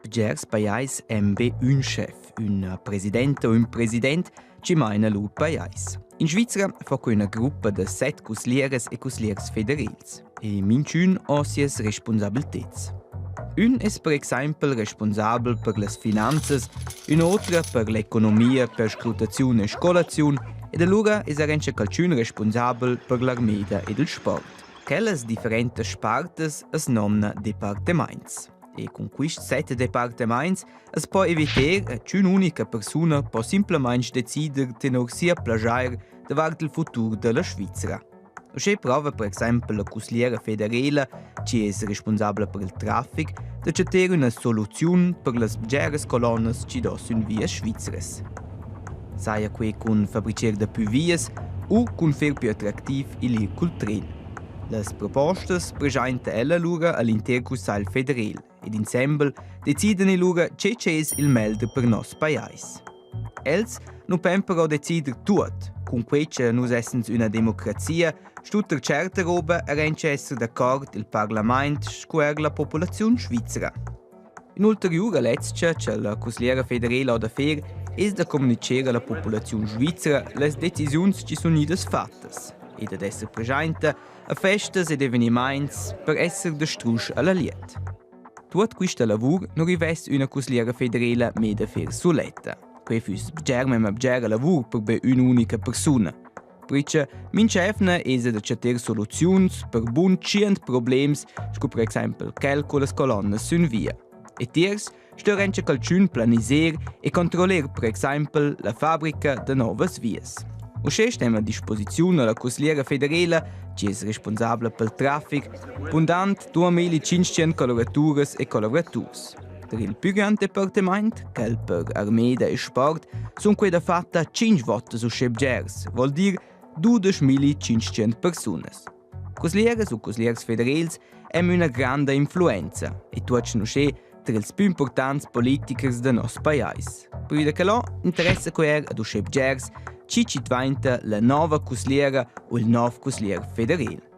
Gers pajais MB un chef, un presidente o un president ci maina lu pajais. In Svizzera fa una gruppa de 7 cuslieres e cuslieres federils e minchun ha sies responsabilitets. Un es per esempio responsabel per las finanzas, un altra per l'economia, per scrutazione e scolazione ed allura es arenche calciun responsabel per l'armeda ed il sport. Quelles differenti spartes es nomna departements. E con questi 7 departements es può evitare che un'unica persona può semplicemente decidere tenor sia plagiare davart il futuro della Svizzera. C'è prova per esempio la cusliera federale, che è responsabile per il traffico, di cercare una soluzione per le geres colonne che dossano via svizzeres. Saia qui con fabbricare da più vias o con fare più attrattivo il col tren. Le proposte presentano ella lura all'Intercussail federale ed insieme decidono lura che c'è il meglio per nos paese. Els non però decidere tutto, con questo noi essendo una democrazia, stutter certe robe arrence essere d'accordo il Parlamento con la popolazione svizzera. In ulteriore letzia che la Cusliera federale ha da fare è da comunicare alla popolazione svizzera le decisioni che sono fatte ed ad essere presente a feste ed avvenimenti per essere da strusch alla liet. Tutto questo lavoro non riveste una Cusliera federale mehr da fare soletta. Qui fus germem abgera lavoro per un'unica persona. Perché min chefna è da cercare soluzioni per buon cient problemi, come per esempio quel con le colonne sun via. E tiers sto rence calciun planisere e controllare per esempio la fabbrica de novas vias. O c'è stiamo a disposizione la Cusliera federale, che è responsabile per il traffico, pondant 2500 collaboratori e collaboratori. Per il più grande departamento, quel per armeda e sport, sono qui da fatta 5 volte su Schebgers, vuol dire 12.500 persone. Cuslieres o cuslieres federals hanno una grande influenza e tutti non c'è tra i più importanti politici del nostro paese. Per il che interessa che ad Schebgers ci diventa la nuova cusliera o il nuovo cuslier federale.